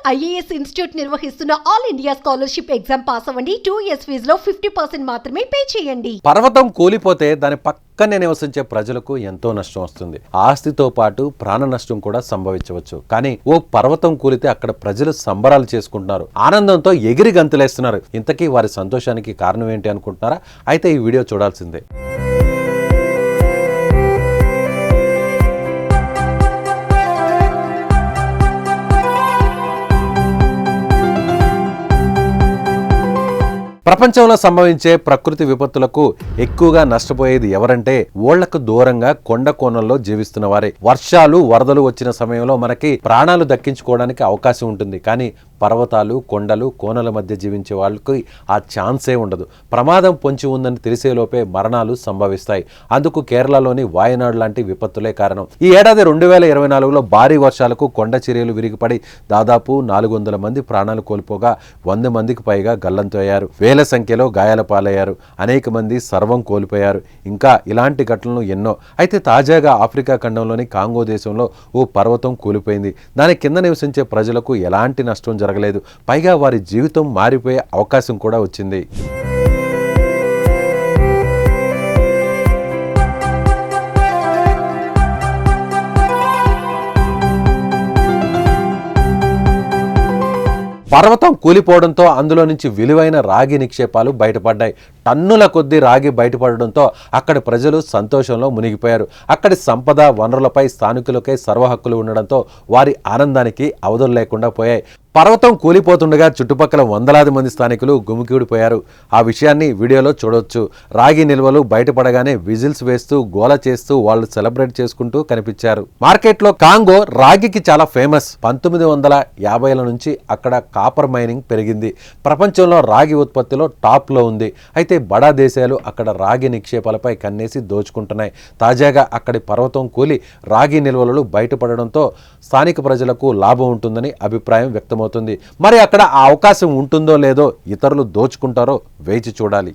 IAS institute నిర్వహిస్తున్న all India scholarship exam pass అవ్వండి. 2 years ఫీజులో 50% మాత్రమే పే చేయండి. పర్వతం కూలిపోతే దాని పక్కనే నివసించే ప్రజలకు ఎంతో నష్టం వస్తుంది. ఆస్తితో పాటు ప్రాణ నష్టం కూడా సంభవించవచ్చు. కానీ ఓ పర్వతం కూలితే అక్కడ ప్రజలు సంబరాలు చేసుకుంటున్నారు, ఆనందంతో ఎగిరి గంతులేస్తున్నారు. ఇంతకీ వారి సంతోషానికి కారణం ఏంటి అనుకుంటున్నారా? అయితే ఈ వీడియో చూడాల్సిందే. ప్రపంచంలో సంభవించే ప్రకృతి విపత్తులకు ఎక్కువగా నష్టపోయేది ఎవరంటే ఓళ్లకు దూరంగా కొండ కోణంలో జీవిస్తున్న వారే. వర్షాలు వరదలు వచ్చిన సమయంలో మనకి ప్రాణాలు దక్కించుకోవడానికి అవకాశం ఉంటుంది. కానీ పర్వతాలు కొండలు కోనల మధ్య జీవించే వాళ్ళకి ఆ ఛాన్సే ఉండదు. ప్రమాదం పొంచి ఉందని తెలిసేలోపే మరణాలు సంభవిస్తాయి. అందుకు కేరళలోని వాయనాడ్ లాంటి విపత్తులే కారణం. ఈ ఏడాది 2024లో భారీ వర్షాలకు కొండ చర్యలు విరిగిపడి దాదాపు 400 మంది ప్రాణాలు కోల్పోగా 100 మందికి పైగా గల్లంతయ్యారు. వేల సంఖ్యలో గాయాల పాలయ్యారు. అనేక మంది సర్వం కోల్పోయారు. ఇంకా ఇలాంటి ఘటనలు ఎన్నో. అయితే తాజాగా ఆఫ్రికా ఖండంలోని కాంగో దేశంలో ఓ పర్వతం కూలిపోయింది. దాని కింద నివసించే ప్రజలకు ఎలాంటి నష్టం జరగలేదు. పైగా వారి జీవితం మారిపోయే అవకాశం కూడా వచ్చింది. పర్వతం కూలిపోవడంతో అందులో నుంచి విలువైన రాగి నిక్షేపాలు బయటపడ్డాయి. టన్నుల కొద్దీ రాగి బయటపడడంతో అక్కడి ప్రజలు సంతోషంలో మునిగిపోయారు. అక్కడి సంపద వనరులపై స్థానికులకే సర్వ హక్కులు ఉండడంతో వారి ఆనందానికి అవధులు లేకుండా పోయాయి. పర్వతం కూలిపోతుండగా చుట్టుపక్కల వందలాది మంది స్థానికులు గుమికూడిపోయారు. ఆ విషయాన్ని వీడియోలో చూడొచ్చు. రాగి నిల్వలు బయటపడగానే విజిల్స్ వేస్తూ గోల చేస్తూ వాళ్ళు సెలబ్రేట్ చేసుకుంటూ కనిపించారు. మార్కెట్లో కాంగో రాగికి చాలా ఫేమస్. 1950ల నుంచి అక్కడ కాపర్ మైనింగ్ పెరిగింది. ప్రపంచంలో రాగి ఉత్పత్తిలో టాప్లో ఉంది. అయితే బడా దేశాలు అక్కడ రాగి నిక్షేపాలపై కన్నేసి దోచుకుంటున్నాయి. తాజాగా అక్కడి పర్వతం కూలి రాగి నిల్వలు బయటపడడంతో స్థానిక ప్రజలకు లాభం ఉంటుందని అభిప్రాయం వ్యక్తం. మరి అక్కడ ఆ అవకాశం ఉంటుందో లేదో, ఇతరులు దోచుకుంటారో వేచి చూడాలి.